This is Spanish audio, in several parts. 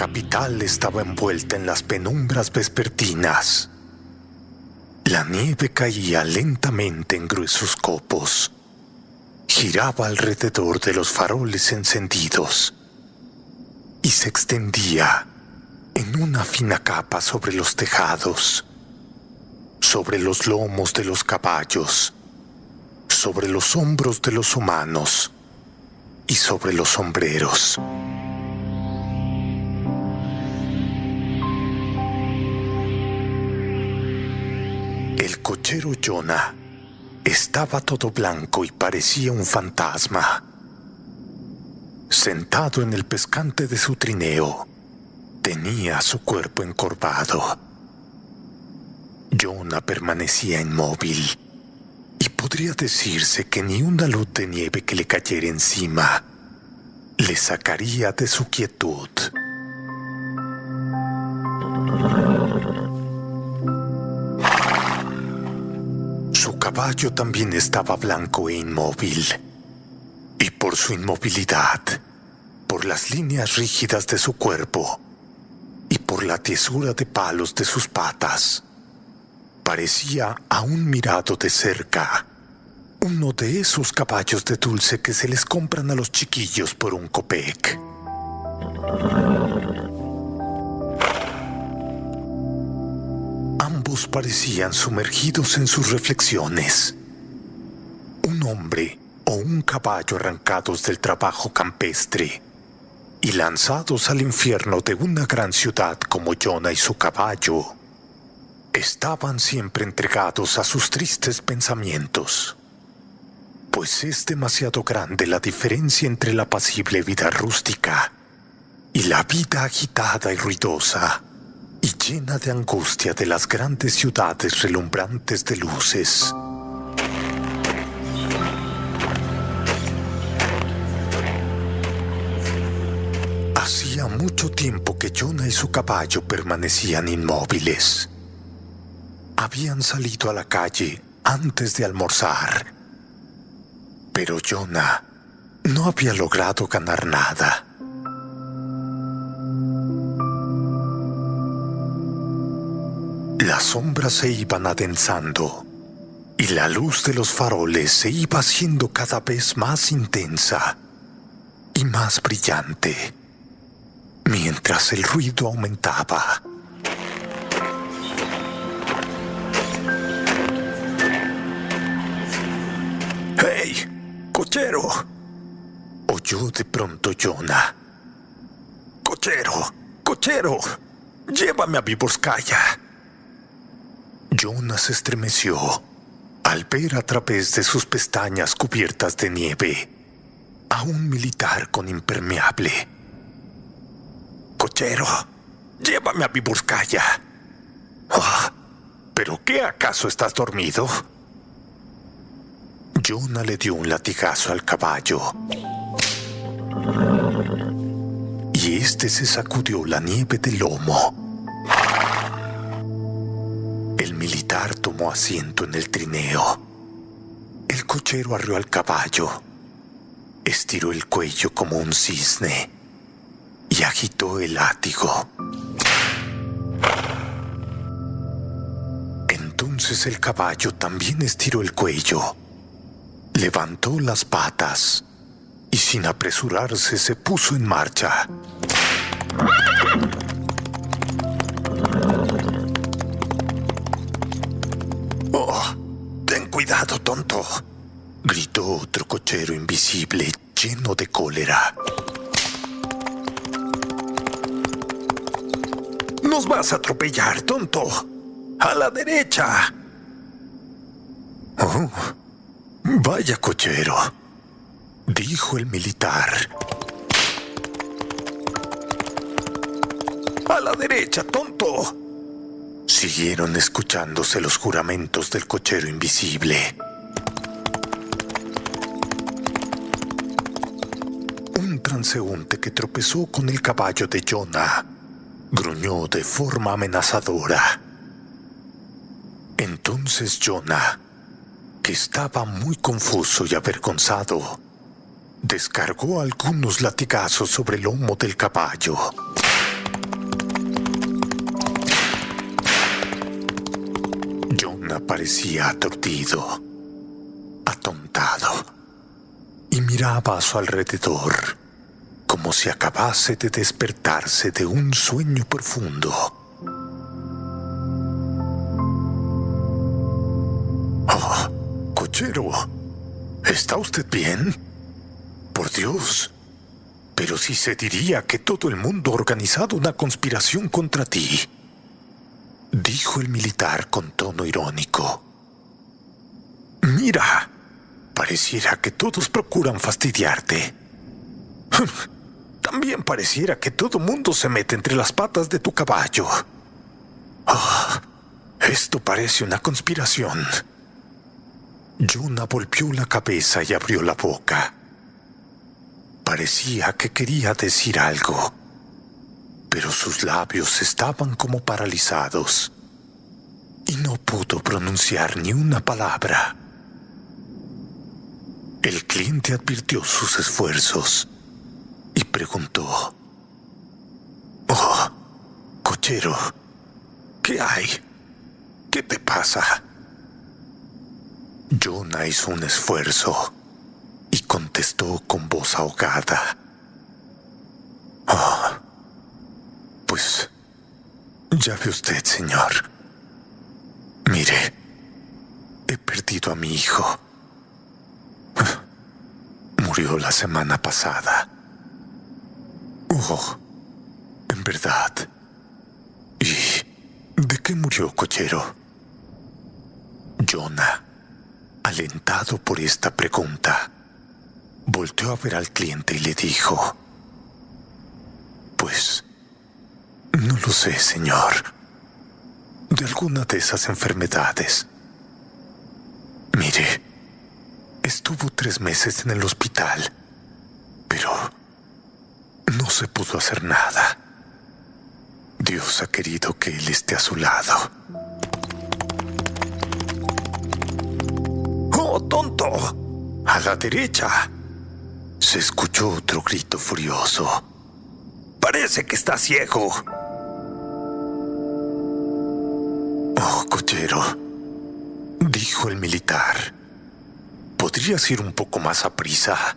capital estaba envuelta en las penumbras vespertinas. La nieve caía lentamente en gruesos copos. Giraba alrededor de los faroles encendidos y se extendía en una fina capa sobre los tejados, sobre los lomos de los caballos, sobre los hombros de los humanos y sobre los sombreros. El cochero Jonah estaba todo blanco y parecía un fantasma. Sentado en el pescante de su trineo, tenía su cuerpo encorvado. Jonah permanecía inmóvil, y podría decirse que ni una luz de nieve que le cayera encima le sacaría de su quietud. Su caballo también estaba blanco e inmóvil, y por su inmovilidad, por las líneas rígidas de su cuerpo y por la tiesura de palos de sus patas, parecía, aún mirado de cerca, uno de esos caballos de dulce que se les compran a los chiquillos por un copec. Ambos parecían sumergidos en sus reflexiones. Un hombre o un caballo arrancados del trabajo campestre y lanzados al infierno de una gran ciudad como Jonah y su caballo, estaban siempre entregados a sus tristes pensamientos, pues es demasiado grande la diferencia entre la apacible vida rústica y la vida agitada y ruidosa y llena de angustia de las grandes ciudades relumbrantes de luces. Hacía mucho tiempo que Jonah y su caballo permanecían inmóviles. Habían salido a la calle antes de almorzar, pero Jonah no había logrado ganar nada. Las sombras se iban adensando y la luz de los faroles se iba haciendo cada vez más intensa y más brillante, mientras el ruido aumentaba. ¡Hey, cochero!, oyó de pronto Jonah. ¡Cochero! ¡Cochero! ¡Llévame a Viborskaya! Jonah se estremeció al ver a través de sus pestañas cubiertas de nieve a un militar con impermeable. ¡Cochero! ¡Llévame a Viborskaya! Oh, ¿pero qué, acaso estás dormido? Jonah le dio un latigazo al caballo y este se sacudió la nieve del lomo. El militar tomó asiento en el trineo. El cochero arreó al caballo, estiró el cuello como un cisne y agitó el látigo. Entonces el caballo también estiró el cuello, levantó las patas y sin apresurarse se puso en marcha. ¡Oh! ¡Ten cuidado, tonto!, gritó otro cochero invisible lleno de cólera. ¡Nos vas a atropellar, tonto! ¡A la derecha! Oh, vaya cochero, dijo el militar. ¡A la derecha, tonto! Siguieron escuchándose los juramentos del cochero invisible. Un transeúnte que tropezó con el caballo de Jonah gruñó de forma amenazadora. Entonces Jonah, que estaba muy confuso y avergonzado, descargó algunos latigazos sobre el lomo del caballo. Jonah parecía aturdido, atontado, y miraba a su alrededor como si acabase de despertarse de un sueño profundo. «Oh, cochero, ¿está usted bien? Por Dios, pero si se diría que todo el mundo ha organizado una conspiración contra ti», dijo el militar con tono irónico. «Mira, pareciera que todos procuran fastidiarte. También pareciera que todo mundo se mete entre las patas de tu caballo. Oh, esto parece una conspiración». Jonah volvió la cabeza y abrió la boca. Parecía que quería decir algo, pero sus labios estaban como paralizados y no pudo pronunciar ni una palabra. El cliente advirtió sus esfuerzos y preguntó: «Oh, cochero, ¿qué hay? ¿Qué te pasa?». Jonah hizo un esfuerzo y contestó con voz ahogada: «Oh, pues ya ve usted, señor. Mire, he perdido a mi hijo. Murió la semana pasada». «Oh, en verdad. ¿Y de qué murió, cochero?». Jonah, alentado por esta pregunta, volteó a ver al cliente y le dijo: «Pues no lo sé, señor. De alguna de esas enfermedades. Mire, estuvo 3 meses en el hospital, pero no se pudo hacer nada. Dios ha querido que él esté a su lado». «¡Oh, tonto! ¡A la derecha!», se escuchó otro grito furioso. «Parece que está ciego». «Oh, cochero», dijo el militar, «podrías ir un poco más aprisa.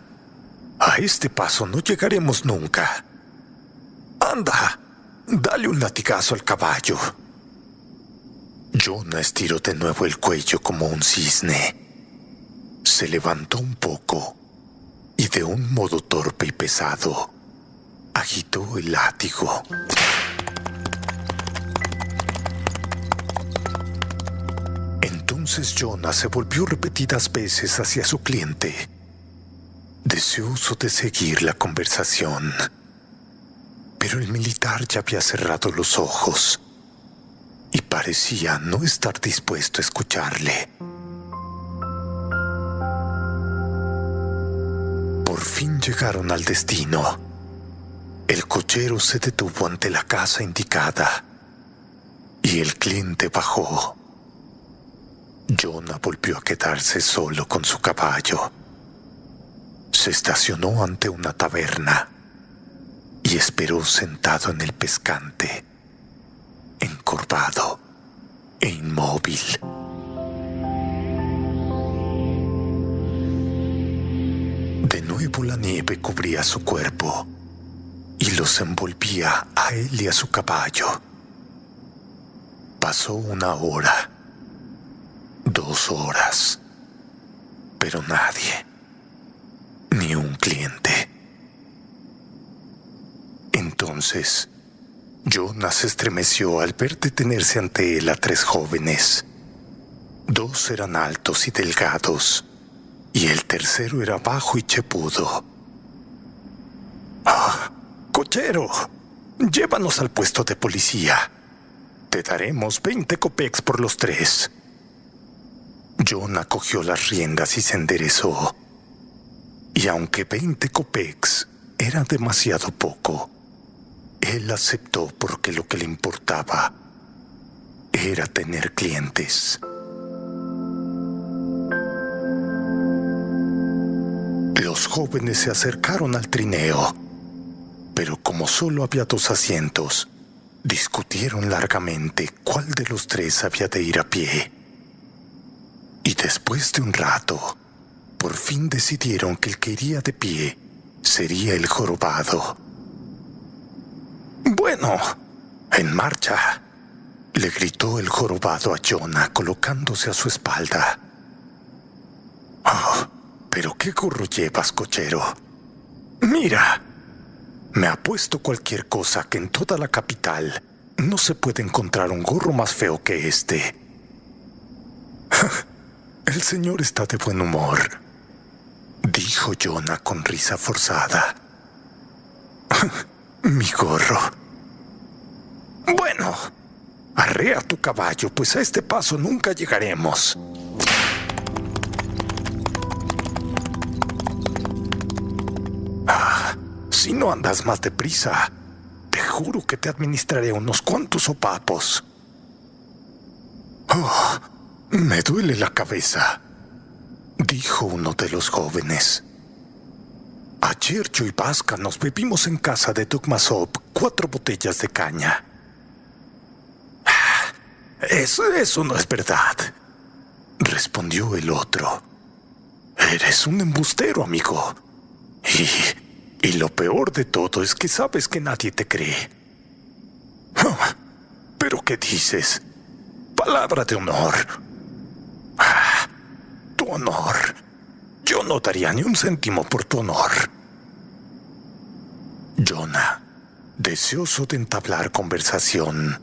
A este paso no llegaremos nunca. Anda, dale un latigazo al caballo». Jonah estiró de nuevo el cuello como un cisne. Se levantó un poco y de un modo torpe y pesado agitó el látigo. Entonces Jonah se volvió repetidas veces hacia su cliente, deseoso de seguir la conversación. Pero el militar ya había cerrado los ojos y parecía no estar dispuesto a escucharle. Por fin llegaron al destino. El cochero se detuvo ante la casa indicada y el cliente bajó. Jonah volvió a quedarse solo con su caballo. Se estacionó ante una taberna y esperó sentado en el pescante, encorvado e inmóvil. De nuevo la nieve cubría su cuerpo y los envolvía a él y a su caballo. Pasó 1 hora, 2 horas, pero nadie, ni un cliente. Entonces, Jonah se estremeció al ver detenerse ante él a 3 jóvenes. 2 eran altos y delgados, y el tercero era bajo y chepudo. «Ah, cochero, llévanos al puesto de policía. Te daremos 20 copex por los 3. Jonah cogió las riendas y se enderezó. Y aunque 20 copex era demasiado poco, él aceptó porque lo que le importaba era tener clientes. Los jóvenes se acercaron al trineo, pero como solo había 2 asientos, discutieron largamente cuál de los 3 había de ir a pie Y después de un rato, por fin decidieron que el que iría de pie sería el jorobado. «Bueno, en marcha», le gritó el jorobado a Jonah colocándose a su espalda. «Oh, pero qué gorro llevas, cochero. Mira, me apuesto cualquier cosa que en toda la capital no se puede encontrar un gorro más feo que este». «El señor está de buen humor», dijo Jonah con risa forzada. «Mi gorro. Bueno, arrea tu caballo, pues a este paso nunca llegaremos». Si no andas más deprisa, te juro que te administraré unos cuantos sopapos. «Oh, me duele la cabeza», dijo uno de los jóvenes. «Ayer yo y Vasca nos bebimos en casa de Tukmasov 4 botellas de caña». Eso no es verdad», respondió el otro. «Eres un embustero, amigo. Y lo peor de todo es que sabes que nadie te cree». Oh, «¿pero qué dices? Palabra de honor». «Tu honor. Yo no daría ni un céntimo por tu honor». Jonah, deseoso de entablar conversación,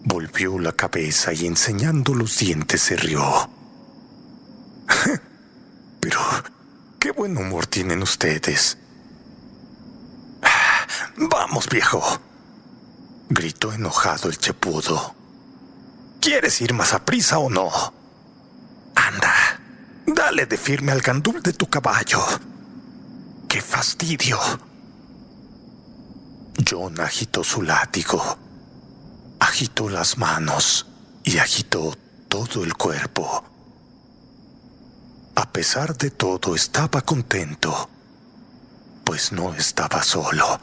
volvió la cabeza y enseñando los dientes se rió. «Pero qué buen humor tienen ustedes». «Vamos, viejo», gritó enojado el chepudo. «¿Quieres ir más aprisa o no? Anda, dale de firme al gandul de tu caballo. ¡Qué fastidio!». Jonah agitó su látigo, agitó las manos y agitó todo el cuerpo. A pesar de todo, estaba contento, pues no estaba solo.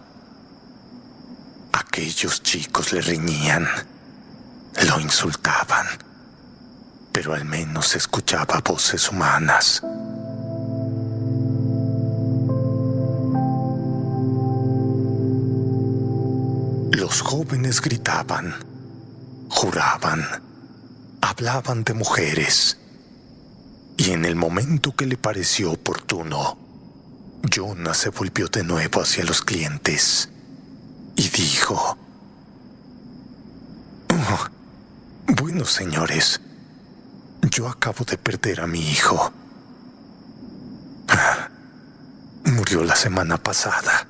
Aquellos chicos le reñían, lo insultaban, pero al menos escuchaba voces humanas. Los jóvenes gritaban, juraban, hablaban de mujeres. Y en el momento que le pareció oportuno, Jonah se volvió de nuevo hacia los clientes y dijo: «Oh, bueno, señores, yo acabo de perder a mi hijo. Murió la semana pasada».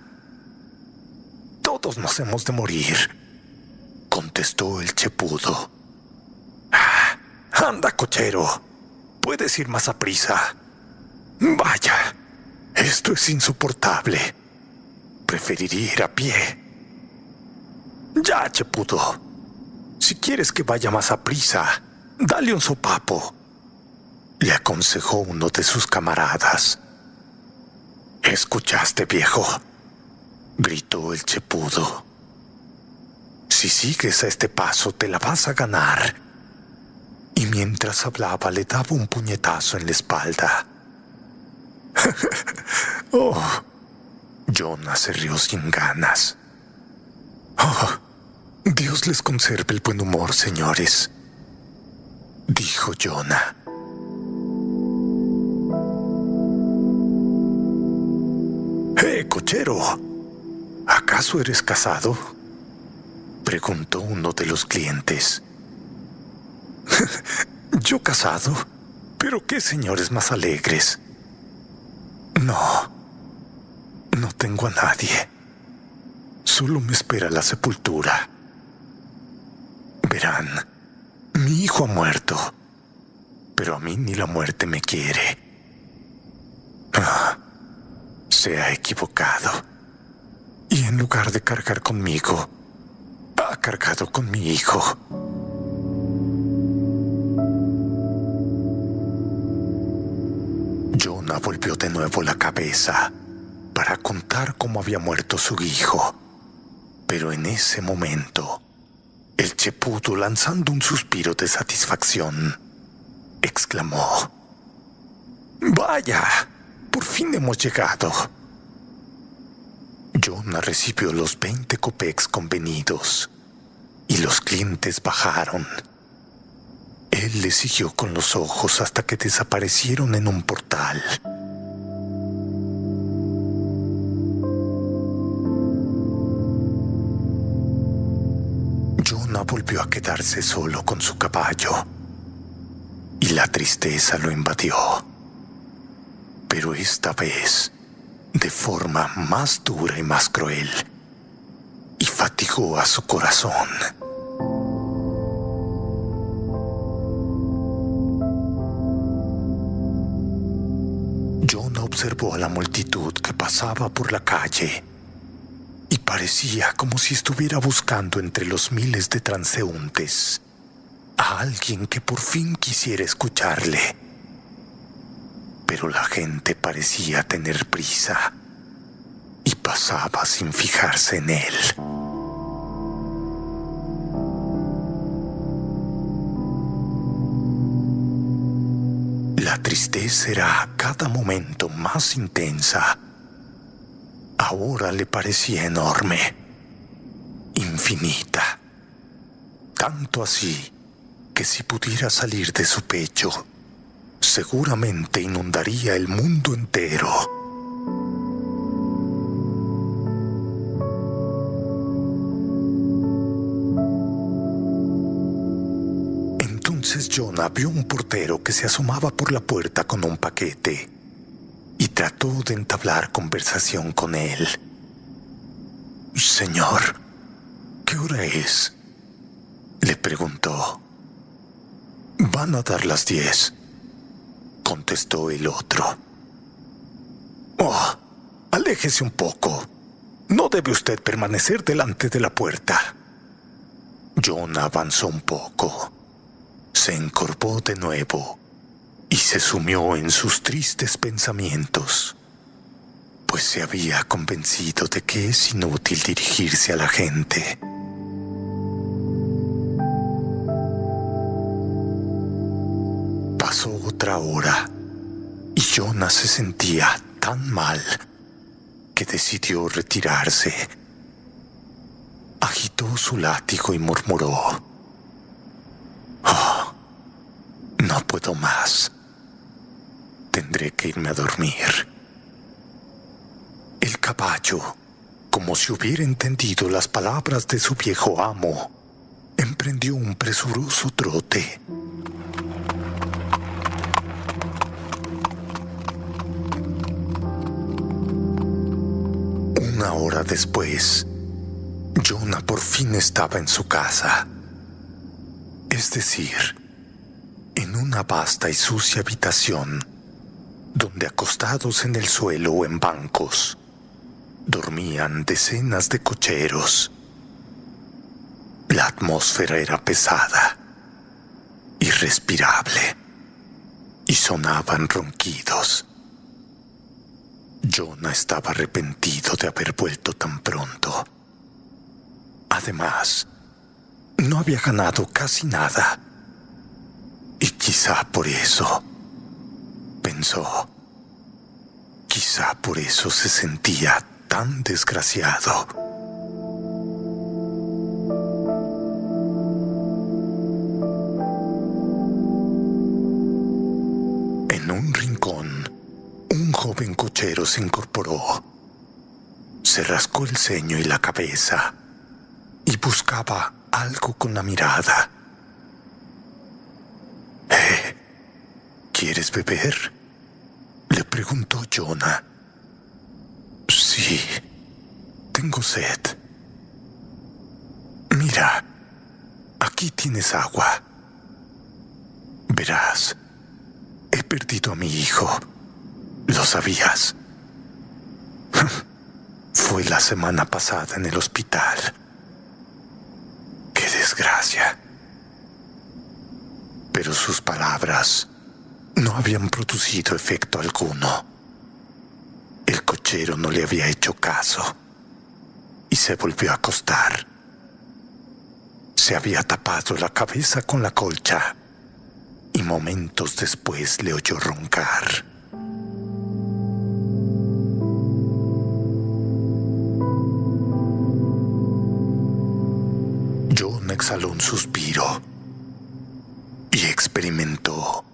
«Todos nos hemos de morir», contestó el chepudo. «Anda, cochero, puedes ir más aprisa». «Vaya, esto es insoportable. Preferiría ir a pie». «Ya, chepudo, si quieres que vaya más aprisa, dale un sopapo», le aconsejó uno de sus camaradas. «¿Escuchaste, viejo?», gritó el chepudo. «Si sigues a este paso te la vas a ganar». Y mientras hablaba le daba un puñetazo en la espalda. «Oh», Jonah se rió sin ganas. «Oh, Dios les conserve el buen humor, señores», dijo Jonah. «Cochero, ¿acaso eres casado?», preguntó uno de los clientes. «¿Yo casado? ¿Pero qué señores más alegres?». «No, no tengo a nadie. Solo me espera la sepultura. Verán, mi hijo ha muerto, pero a mí ni la muerte me quiere. Se ha equivocado. Y en lugar de cargar conmigo, ha cargado con mi hijo». Jonah volvió de nuevo la cabeza para contar cómo había muerto su hijo. Pero en ese momento, el chepudo, lanzando un suspiro de satisfacción, exclamó: Vaya, por fin hemos llegado. Jonah recibió los 20 copex convenidos y los clientes bajaron. Él le siguió con los ojos hasta que desaparecieron en un portal. Jonah volvió a quedarse solo con su caballo y la tristeza lo invadió. Pero esta vez de forma más dura y más cruel, y fatigó a su corazón. Jonah observó a la multitud que pasaba por la calle y parecía como si estuviera buscando entre los miles de transeúntes a alguien que por fin quisiera escucharle. Pero la gente parecía tener prisa y pasaba sin fijarse en él. La tristeza era a cada momento más intensa. Ahora le parecía enorme, infinita. Tanto así que si pudiera salir de su pecho, seguramente inundaría el mundo entero. Entonces Jonah vio un portero que se asomaba por la puerta con un paquete y trató de entablar conversación con él. «Señor, ¿qué hora es?», le preguntó. «Van a dar las 10», contestó el otro. «Oh, aléjese un poco. No debe usted permanecer delante de la puerta». Jonah avanzó un poco, se encorvó de nuevo y se sumió en sus tristes pensamientos, pues se había convencido de que es inútil dirigirse a la gente. Pasó otra hora y Jonah se sentía tan mal que decidió retirarse. Agitó su látigo y murmuró: «Oh, no puedo más. Tendré que irme a dormir». El caballo, como si hubiera entendido las palabras de su viejo amo, emprendió un presuroso trote. Una hora después, Jonah por fin estaba en su casa, es decir, en una vasta y sucia habitación donde, acostados en el suelo o en bancos, dormían decenas de cocheros. La atmósfera era pesada, irrespirable, y sonaban ronquidos. Jonah estaba arrepentido de haber vuelto tan pronto. Además, no había ganado casi nada. Y quizá por eso, pensó, quizá por eso se sentía tan desgraciado. En un rincón, un joven cochero se incorporó. Se rascó el ceño y la cabeza y buscaba algo con la mirada. ¿Quieres beber?, le preguntó Jonah. Sí, tengo sed. Mira, aquí tienes agua. Verás, he perdido a mi hijo. ¿Lo sabías? Fue la semana pasada en el hospital. ¡Qué desgracia! Pero sus palabras no habían producido efecto alguno. El cochero no le había hecho caso y se volvió a acostar. Se había tapado la cabeza con la colcha y momentos después le oyó roncar. exhaló un suspiro y experimentó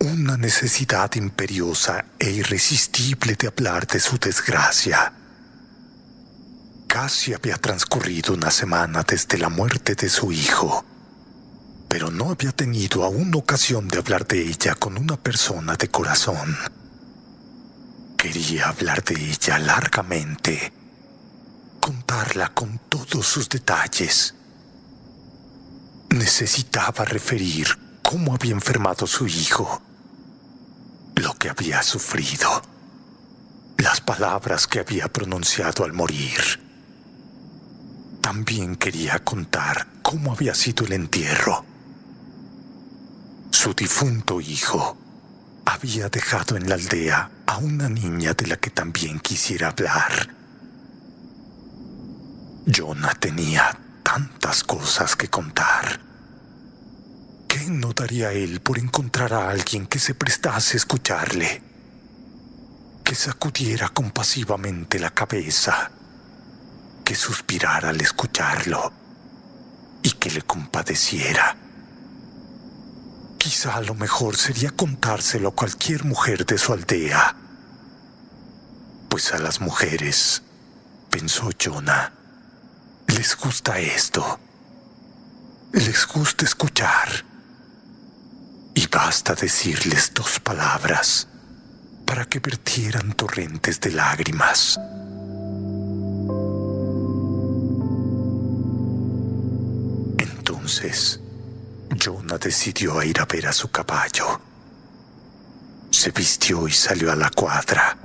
una necesidad imperiosa e irresistible de hablar de su desgracia. Casi había transcurrido una semana desde la muerte de su hijo, pero no había tenido aún ocasión de hablar de ella con una persona de corazón. Quería hablar de ella largamente, contarla con todos sus detalles. Necesitaba referir cómo había enfermado su hijo, lo que había sufrido, las palabras que había pronunciado al morir. También quería contar cómo había sido el entierro. Su difunto hijo había dejado en la aldea a una niña de la que también quisiera hablar. Jonah tenía tantas cosas que contar. ¿Qué no daría él por encontrar a alguien que se prestase a escucharle? Que sacudiera compasivamente la cabeza, que suspirara al escucharlo y que le compadeciera. Quizá lo mejor sería contárselo a cualquier mujer de su aldea, pues a las mujeres, pensó Jonah, les gusta esto, les gusta escuchar. Y basta decirles 2 palabras para que vertieran torrentes de lágrimas. Entonces, Jonah decidió ir a ver a su caballo. Se vistió y salió a la cuadra.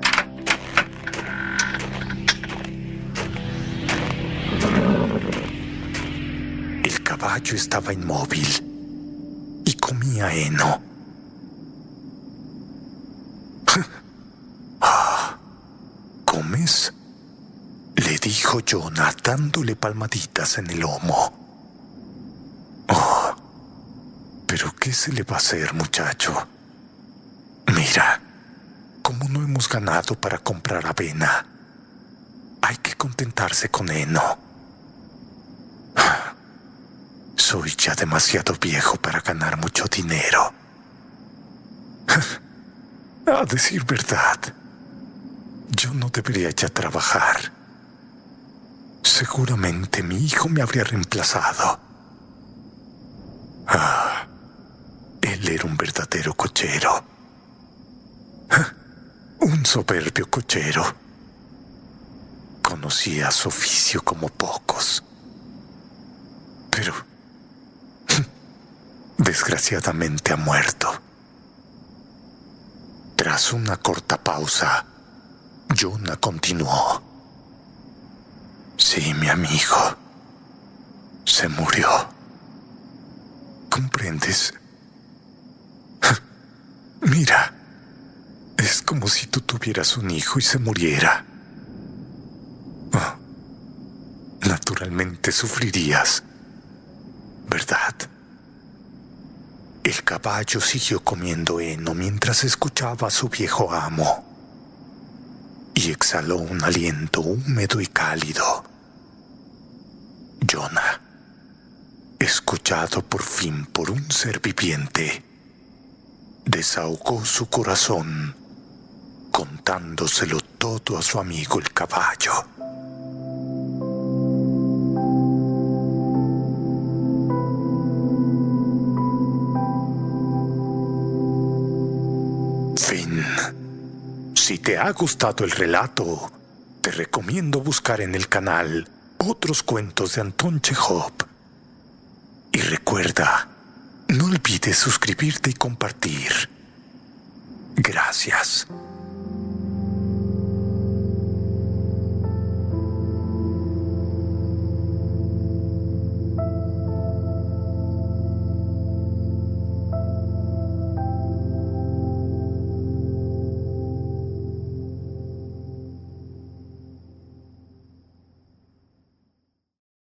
El caballo estaba inmóvil y comía heno. ¿Comes?, le dijo Jonah dándole palmaditas en el lomo. ¿Pero qué se le va a hacer, muchacho? Mira, como no hemos ganado para comprar avena, hay que contentarse con heno. Soy ya demasiado viejo para ganar mucho dinero. A decir verdad, yo no debería ya trabajar. Seguramente mi hijo me habría reemplazado. Él era un verdadero cochero. Un soberbio cochero. Conocía su oficio como pocos. Pero desgraciadamente ha muerto. Tras una corta pausa, Jonah continuó. Sí, mi amigo. Se murió. ¿Comprendes? Mira, es como si tú tuvieras un hijo y se muriera. Naturalmente sufrirías, ¿verdad? El caballo siguió comiendo heno mientras escuchaba a su viejo amo y exhaló un aliento húmedo y cálido. Jonah, escuchado por fin por un ser viviente, desahogó su corazón contándoselo todo a su amigo el caballo. Fin. Si te ha gustado el relato, te recomiendo buscar en el canal otros cuentos de Anton Chejov. Y recuerda, no olvides suscribirte y compartir. Gracias.